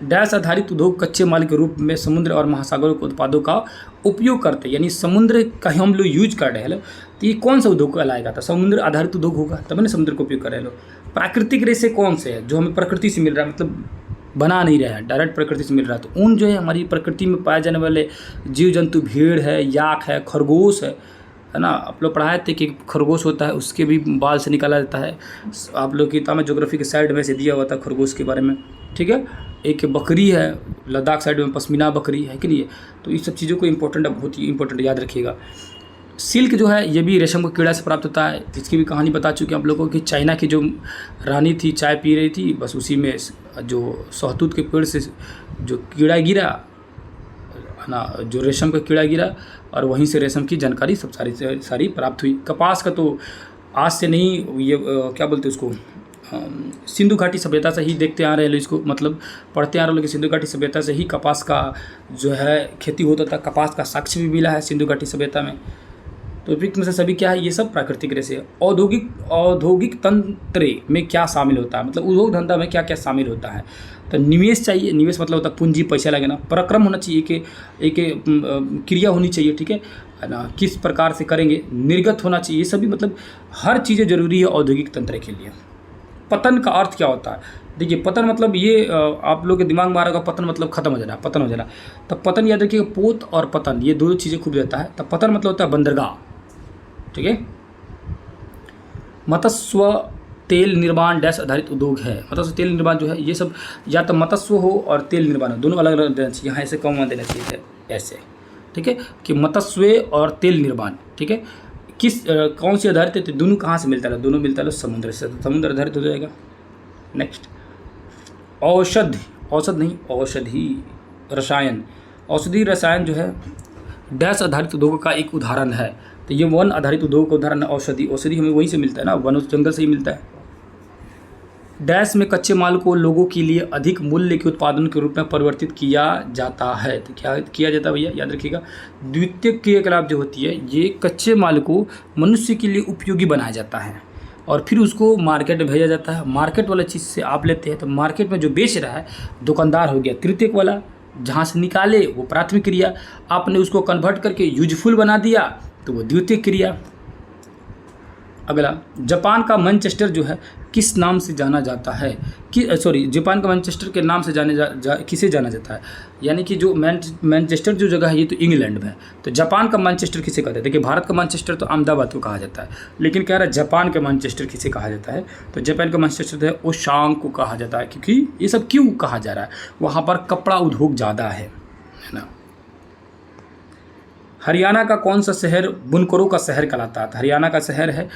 डैश आधारित उद्योग कच्चे माल के रूप में समुद्र और महासागरों के उत्पादों का उपयोग करते हैं, यानी समुद्र का हम लोग यूज कर रहे हैं। तो ये कौन सा उद्योग कहलाएगा? तो समुद्र आधारित उद्योग होगा, तब ना समुद्र का उपयोग कर रहे हैं। प्राकृतिक रेशे कौन से है? जो हमें प्रकृति से मिल रहा है, मतलब बना नहीं रहा है, डायरेक्ट प्रकृति से मिल रहा है। तो ऊन जो है हमारी प्रकृति में पाए जाने वाले जीव जंतु, भेड़ है, याक है, खरगोश है ना। आप लोग पढ़ाए थे कि खरगोश होता है, उसके भी बाल से निकाला जाता है। आप लोग की किताब में ज्योग्राफी के साइड में से दिया हुआ था खरगोश के बारे में, ठीक है। एक बकरी है, लद्दाख साइड में पश्मीना बकरी है कि नहीं। तो इस सब चीज़ों को इंपॉर्टेंट है, बहुत ही इंपॉर्टेंट, याद रखिएगा। सिल्क जो है ये भी रेशम को कीड़ा से प्राप्त होता है। इसकी भी कहानी बता चुके हैं आप लोगों को कि चाइना की जो रानी थी, चाय पी रही थी, बस उसी में जो सहतूत के पेड़ से जो कीड़ा गिरा ना, जो रेशम का कीड़ा गिरा, और वहीं से रेशम की जानकारी सब सारी प्राप्त हुई। कपास का तो आज से नहीं, ये क्या बोलते हैं उसको, सिंधु घाटी सभ्यता से ही देखते आ रहे हैं इसको, मतलब पढ़ते आ रहे हैं कि सिंधु घाटी सभ्यता से ही कपास का जो है खेती होता था। कपास का साक्ष्य भी मिला है सिंधु घाटी सभ्यता में। तो उपयुक्त में से सभी क्या है? ये सब प्राकृतिक रेशे है। औद्योगिक तंत्र में क्या शामिल होता है, मतलब उद्योग धंधा में क्या क्या शामिल होता है? तो निवेश चाहिए, निवेश मतलब होता है पूंजी, पैसा लगना। पराक्रम होना चाहिए, कि एक क्रिया होनी चाहिए, ठीक है ना, किस प्रकार से करेंगे। निर्गत होना चाहिए, ये सभी मतलब हर चीज़ें जरूरी है औद्योगिक तंत्र के लिए। पतन का अर्थ क्या होता है? देखिए, पतन मतलब ये आप लोग के दिमाग में आ रहा होगा, पतन मतलब खत्म हो जाना, पतन हो जाना। तो पतन याद रखिएगा, पोत और पतन ये दो चीज़ें खूब रहता है। तो पतन मतलब होता है बंदरगाह, ठीक है। मत्स्य तेल निर्माण डैश आधारित उद्योग है। मत्स्य तेल निर्माण जो है ये सब या तो मत्स्य हो और तेल निर्माण हो, दोनों अलग अलग देना चाहिए। यहाँ ऐसे कम देना चाहिए, ऐसे, ठीक है, कि मत्स्य और तेल निर्माण, ठीक है। किस कौन सी आधारित है? तो दोनों कहाँ से मिलता है? दोनों मिलता है समुद्र से, तो समुद्र आधारित हो जाएगा। नेक्स्ट, औषध नहीं, औषधि रसायन। औषधि रसायन जो है डैश आधारित उद्योग का एक उदाहरण है। तो ये वन आधारित उद्योग का उदाहरण है औषधि। औषधि हमें वहीं से मिलता है ना, वन जंगल से ही मिलता है। डैश में कच्चे माल को लोगों के लिए अधिक मूल्य के उत्पादन के रूप में परिवर्तित किया जाता है। तो क्या किया जाता है भैया, याद रखिएगा। द्वितीयक क्रियाकलाप जो होती है, ये कच्चे माल को मनुष्य के लिए उपयोगी बनाया जाता है और फिर उसको मार्केट में भेजा जाता है। मार्केट वाला चीज़ से आप लेते हैं तो मार्केट में जो बेच रहा है दुकानदार हो गया तृतीयक वाला। जहाँ से निकाले वो प्राथमिक क्रिया, आपने उसको कन्वर्ट करके यूजफुल बना दिया तो वो द्वितीयक क्रिया। अगला, जापान का मैनचेस्टर जो है किस नाम से जाना जाता है, जापान का मैनचेस्टर के नाम से किसे जाना जाता है, यानी कि जो मैनचेस्टर जो जगह है ये तो इंग्लैंड में है। तो जापान का मैनचेस्टर किसे कहते हैं? देखिए, भारत का मैनचेस्टर तो अहमदाबाद को कहा जाता है, लेकिन कह रहा है जापान का मैनचेस्टर किसे कहा जाता है? तो जापान का मैनचेस्टर है ओशांग को कहा जाता है। क्योंकि ये सब क्यों कहा जा रहा है, वहाँ पर कपड़ा उद्योग ज़्यादा है ना। हरियाणा का कौन सा शहर बुनकरों का शहर कहलाता है? हरियाणा का शहर है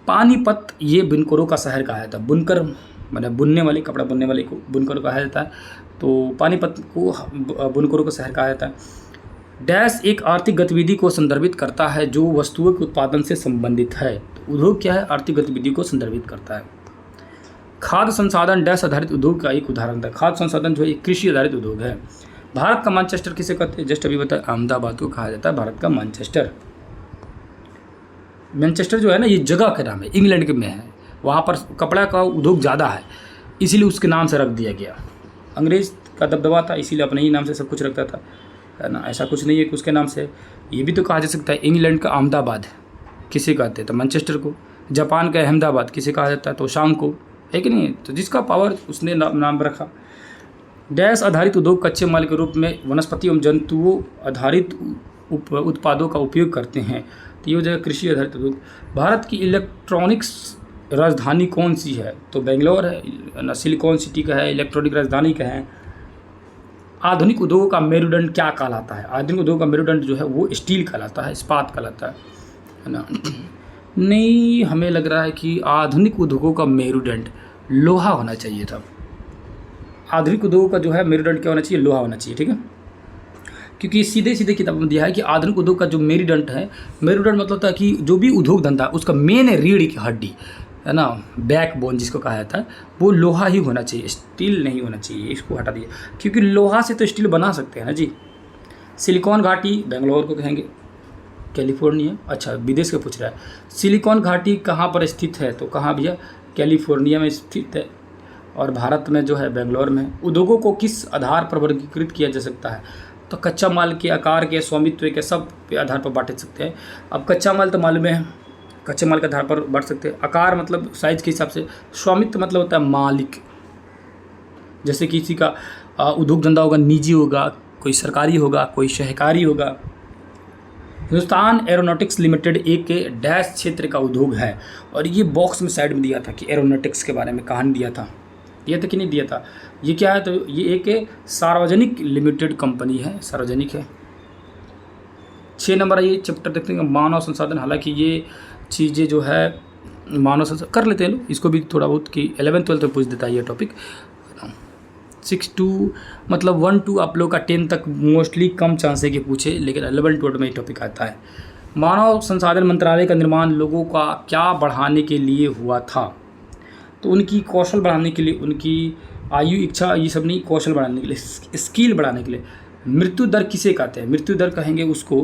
पानीपत। ये बुनकरों का शहर कहा जाता है। बुनकर मतलब बुनने वाले, कपड़ा बुनने वाले को बुनकर कहा जाता है। तो पानीपत को बुनकरों का शहर कहा जाता है। डैश एक आर्थिक गतिविधि को संदर्भित करता है जो वस्तुओं के उत्पादन से संबंधित है। तो उद्योग क्या है? आर्थिक गतिविधि को संदर्भित करता है। खाद्य संसाधन डैश आधारित उद्योग का एक उदाहरण था। खाद्य संसाधन जो है एक कृषि आधारित उद्योग है। भारत का मैनचेस्टर किसे कहते हैं? जस्ट अभी बताया, अहमदाबाद को कहा जाता है भारत का मैनचेस्टर। मैनचेस्टर जो है ना, ये जगह का नाम है, इंग्लैंड के में है। वहाँ पर कपड़ा का उद्योग ज़्यादा है, इसीलिए उसके नाम से रख दिया गया। अंग्रेज़ का दबदबा था, इसीलिए अपने ही नाम से सब कुछ रखता था, है ना। ऐसा कुछ नहीं है कि उसके नाम से। ये भी तो कहा जा सकता है इंग्लैंड का अहमदाबाद किसे कहते हैं? तो मैनचेस्टर को। जापान का अहमदाबाद किसे कहा जाता है? तो शांग को, है कि नहीं। तो जिसका पावर उसने नाम रखा। डैश आधारित उद्योग कच्चे माल के रूप में वनस्पति एवं जंतुओं आधारित उत्पादों का उपयोग करते हैं। तो ये हो जाएगा कृषि आधारित उद्योग। भारत की इलेक्ट्रॉनिक्स राजधानी कौन सी है? तो बेंगलोर है ना, सिलिकॉन सिटी का है, इलेक्ट्रॉनिक राजधानी का है। आधुनिक उद्योगों का मेरुदंड क्या कहलाता है? आधुनिक उद्योग का मेरुदंड जो है वो स्टील कहलाता है, इस्पात कहलाता है ना। नहीं, हमें लग रहा है कि आधुनिक उद्योगों का मेरुदंड लोहा होना चाहिए था। आधुनिक उद्योगों का जो है मेरुदंड क्या होना चाहिए? लोहा होना चाहिए, ठीक है। क्योंकि सीधे किताब में दिया है कि आधुनिक उद्योग का जो मेरुदंड है, मेरुदंड मतलब होता है कि जो भी उद्योग धंधा उसका मेन रीढ़ की हड्डी है ना, बैकबोन जिसको कहा जाता है, वो लोहा ही होना चाहिए, स्टील नहीं होना चाहिए। इसको हटा दिया, क्योंकि लोहा से तो स्टील बना सकते हैं ना जी। सिलिकॉन घाटी बेंगलोर को कहेंगे, कैलिफोर्निया। अच्छा, विदेश का पूछ रहा है। सिलिकॉन घाटी कहाँ पर स्थित है? तो कहाँ भैया? कैलिफोर्निया में स्थित है और भारत में जो है बेंगलोर में। उद्योगों को किस आधार पर वर्गीकृत किया जा सकता है? तो कच्चा माल के, आकार के, स्वामित्व के, सब पे आधार पर बांट सकते हैं। अब कच्चा माल तो मालूम है, कच्चे माल के आधार पर बांट सकते हैं। आकार मतलब साइज के हिसाब से। स्वामित्व मतलब होता है मालिक, जैसे किसी का उद्योग धंधा होगा, निजी होगा, कोई सरकारी होगा, कोई सहकारी होगा। हिंदुस्तान एरोनॉटिक्स लिमिटेड एक डैश क्षेत्र का उद्योग है, और ये बॉक्स में साइड में दिया था कि एरोनॉटिक्स के बारे में कहानी दिया था, दिया था कि नहीं दिया था? ये क्या है? तो ये एक सार्वजनिक लिमिटेड कंपनी है, सार्वजनिक है। 6 नंबर ये चैप्टर देखते हैं मानव संसाधन। हालांकि ये चीज़ें जो है मानव संसाधन कर लेते हैं लोग, इसको भी थोड़ा बहुत कि 11th-12th में पूछ देता है ये टॉपिक। 6 to मतलब 1 to आप लोग का 10 तक मोस्टली कम चांस है कि पूछे, लेकिन 11th-12th में ये टॉपिक आता है। मानव संसाधन मंत्रालय का निर्माण लोगों का क्या बढ़ाने के लिए हुआ था? तो उनकी कौशल बढ़ाने के लिए, उनकी आयु, इच्छा, ये सब नहीं, कौशल बढ़ाने के लिए, स्किल बढ़ाने के लिए। मृत्यु दर किसे कहते हैं? मृत्यु दर कहेंगे उसको,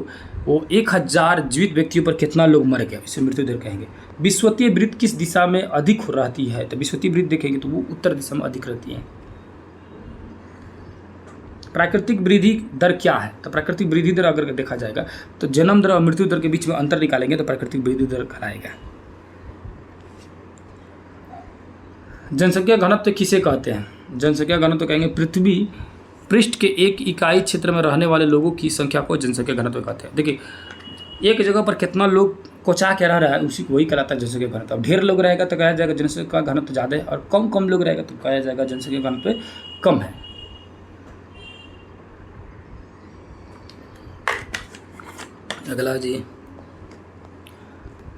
वो 1000 जीवित व्यक्तियों पर कितना लोग मर गए, इसे मृत्यु दर कहेंगे। विश्वतीय वृद्धि किस दिशा में अधिक रहती है? तो विश्वतीय वृद्धि देखेंगे तो वो उत्तर दिशा में अधिक रहती है। प्राकृतिक वृद्धि दर क्या है? तो प्राकृतिक वृद्धि दर अगर देखा जाएगा तो जन्म दर और मृत्यु दर के बीच में अंतर निकालेंगे तो प्राकृतिक वृद्धि दर कहलाएगा। जनसंख्या घनत्व किसे कहते हैं? जनसंख्या घनत्व कहेंगे पृथ्वी पृष्ठ के एक इकाई क्षेत्र में रहने वाले लोगों की संख्या को जनसंख्या घनत्व कहते हैं। देखिए, एक जगह पर कितना लोग कोचा के रह रहा है उसी को वही कहलाता है जनसंख्या घनत्व। अब ढेर लोग रहेगा तो कहा जाएगा जनसंख्या घनत्व ज़्यादा है, और कम लोग रहेगा तो कहा जाएगा जनसंख्या घनत्व कम है। अगला जी,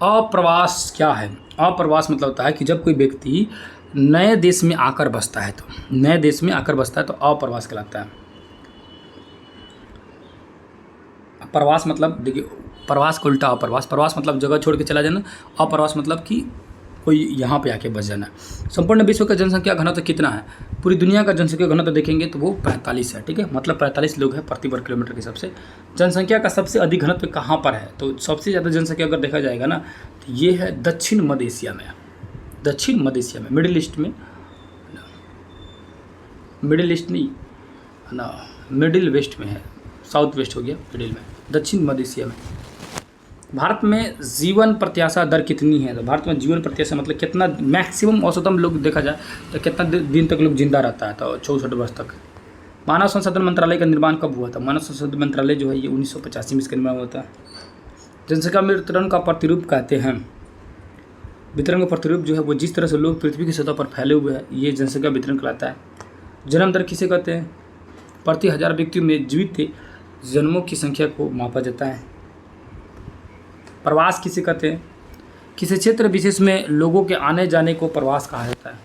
अप्रवास क्या है? अप्रवास मतलब होता है कि जब कोई व्यक्ति नए देश में आकर बसता है, तो नए देश में आकर बसता है तो अप्रवास कहलाता है। प्रवास मतलब देखिए, प्रवास का उल्टा अप्रवास। प्रवास मतलब जगह छोड़ के चला जाना, अप्रवास मतलब कि कोई यहाँ पे आके बस जाना। संपूर्ण विश्व का जनसंख्या घनत्व कितना है? पूरी दुनिया का जनसंख्या घनत्व देखेंगे तो वो 45 है, ठीक है, मतलब 45 लोग हैं प्रति वर्ग किलोमीटर के हिसाब से। जनसंख्या का सबसे अधिक घनत्व कहाँ पर है? तो सबसे ज़्यादा जनसंख्या अगर देखा जाएगा ना तो ये है दक्षिण मध्य एशिया में, दक्षिण मध्य एशिया में, मिडिल ईस्ट में, मिडिल ईस्ट नहीं ना, मिडिल वेस्ट में है, साउथ वेस्ट हो गया, मिडिल में, दक्षिण मध्य एशिया में। भारत में जीवन प्रत्याशा दर कितनी है? तो भारत में जीवन प्रत्याशा मतलब कितना मैक्सिमम औसतम लोग देखा जाए तो कितना दिन तक लोग जिंदा रहता है? तो 64 वर्ष तक। मानव संसाधन मंत्रालय का निर्माण कब हुआ था? मानव संसाधन मंत्रालय जो है ये 1985 में इसका निर्माण हुआ था। जनसंख्या में वितरण का प्रतिरूप कहते हैं। वितरण का प्रतिरूप जो है वो जिस तरह से लोग पृथ्वी की सतह पर फैले हुए हैं, ये जनसंख्या वितरण कहलाता है। जन्म दर किसे कहते हैं? प्रति 1000 व्यक्तियों में जीवित जन्मों की संख्या को मापा जाता है। प्रवास किसे कहते हैं? किसी क्षेत्र विशेष में लोगों के आने जाने को प्रवास कहा जाता है।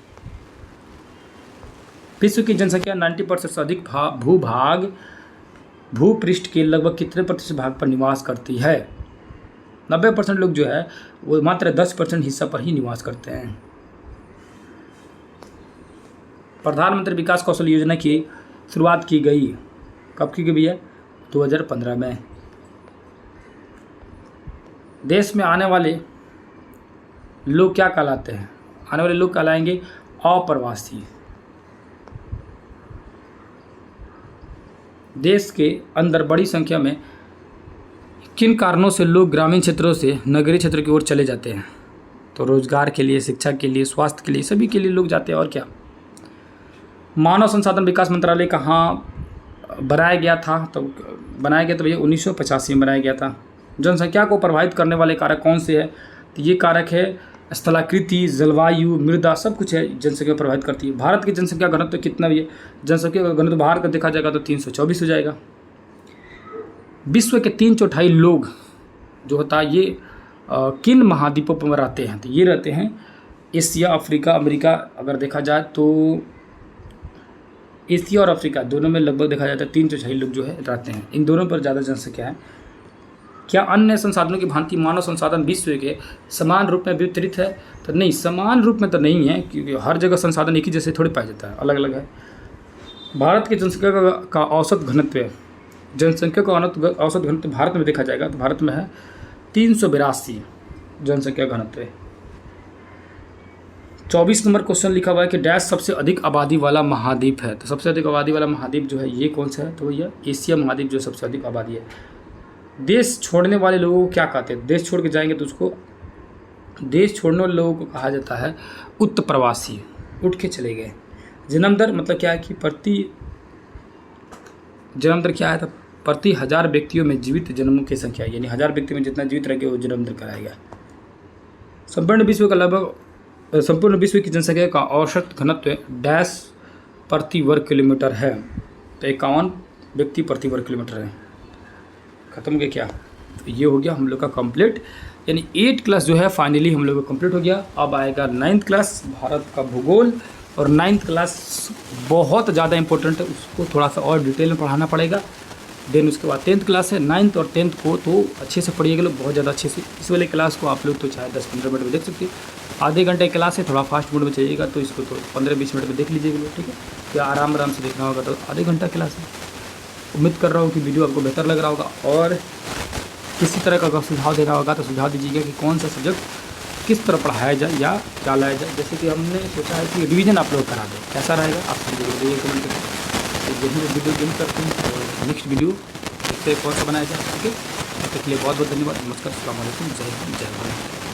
विश्व की जनसंख्या 90% से अधिक भूभाग भूपृष्ठ के लगभग कितने प्रतिशत भाग पर निवास करती है? 90% लोग जो है वो मात्र 10% हिस्सा पर ही निवास करते हैं। प्रधानमंत्री विकास कौशल योजना की शुरुआत की गई, कब की गई भैया? 2015 में। देश में आने वाले लोग क्या कहलाते हैं? आने वाले लोग कहलाएंगे अप्रवासी। देश के अंदर बड़ी संख्या में किन कारणों से लोग ग्रामीण क्षेत्रों से नगरीय क्षेत्र की ओर चले जाते हैं? तो रोजगार के लिए, शिक्षा के लिए, स्वास्थ्य के लिए, सभी के लिए लोग जाते हैं। और क्या? मानव संसाधन विकास मंत्रालय कहाँ बनाया गया था? तो बनाया गया तो भैया 1985 में बनाया गया था। जनसंख्या को प्रभावित करने वाले कारक कौन से हैं? तो ये कारक है स्थलाकृति, जलवायु, मृदा, सब कुछ है जनसंख्या को प्रभावित करती है। भारत की जनसंख्या घनत्व कितना भी है? जनसंख्या का घनत्व भारत का देखा जाएगा तो 324 हो जाएगा। विश्व के 3/4 लोग जो होता है ये किन महाद्वीपों पर रहते हैं? तो ये रहते हैं एशिया, अफ्रीका, अमेरिका। अगर देखा जाए तो एशिया और अफ्रीका दोनों में लगभग देखा जाता है 3/4 लोग जो है रहते हैं। इन दोनों पर ज़्यादा जनसंख्या है। क्या अन्य संसाधनों की भांति मानव संसाधन विश्व के समान रूप में वितरित है? तो नहीं, समान रूप में तो नहीं है, क्योंकि हर जगह संसाधन एक ही जैसे थोड़ी पाया जाता है, अलग अलग है। भारत की जनसंख्या का औसत घनत्व है, जनसंख्या का औसत घनत्व भारत में देखा जाएगा तो भारत में है 382 जनसंख्या घनत्व। 24 नंबर क्वेश्चन लिखा हुआ है कि डैश सबसे अधिक आबादी वाला महाद्वीप है। तो सबसे अधिक आबादी वाला महाद्वीप जो है ये कौन सा है? तो भैया एशिया महाद्वीप जो सबसे अधिक आबादी है। देश छोड़ने वाले लोगों को क्या कहते हैं? देश छोड़ के जाएंगे तो उसको, देश छोड़ने वाले लोगों को कहा जाता है उत्प्रवासी, उठ के चले गए। जन्म दर मतलब क्या है कि जन्म दर क्या है? तो प्रति 1000 व्यक्तियों में जीवित जन्मों की संख्या, यानी 1000 व्यक्ति में जितना जीवित रहेगा वो जन्म दर कराएगा। संपूर्ण विश्व की जनसंख्या का औसत घनत्व डैश प्रति वर्ग किलोमीटर है। तो 51 व्यक्ति प्रति वर्ग किलोमीटर है। खत्म हो गया क्या? तो ये हो गया हम लोग का कंप्लीट, यानी 8 क्लास जो है फाइनली हम लोग का कंप्लीट हो गया। अब आएगा 9th क्लास, भारत का भूगोल। और 9th क्लास बहुत ज़्यादा इंपॉर्टेंट है, उसको थोड़ा सा और डिटेल में पढ़ाना पड़ेगा। देन उसके बाद 10th क्लास है। 9th और 10th को तो अच्छे से पढ़िएगा लोग, बहुत ज़्यादा अच्छे से। इस वाले क्लास को आप लोग तो चाहे 10-15 मिनट में देख सकते हैं। आधे घंटे क्लास है, थोड़ा फास्ट मोड में चाहिएगा तो इसको तो 15-20 मिनट में देख लीजिएगा लोग, ठीक है। या आराम से देखना होगा तो आधे घंटा क्लास है। उम्मीद कर रहा हूँ कि वीडियो आपको बेहतर लग रहा होगा, और किसी तरह का सुझाव देना होगा तो सुझाव दीजिएगा कि कौन सा सब्जेक्ट किस तरह पढ़ाया जाए या क्या लाया जाए। जैसे कि हमने सोचा है कि रिवीजन आप लोग करा दें, कैसा रहेगा आप समझिए, कमेंट करें। यही वीडियो गेम करते हैं और नेक्स्ट वीडियो देखते हैं कौन सा बनाया जाए, ठीक है। तब तक के लिए बहुत बहुत धन्यवाद। नमस्कार, अस्सलाम वालेकुम, जय हिंद, जय भारत।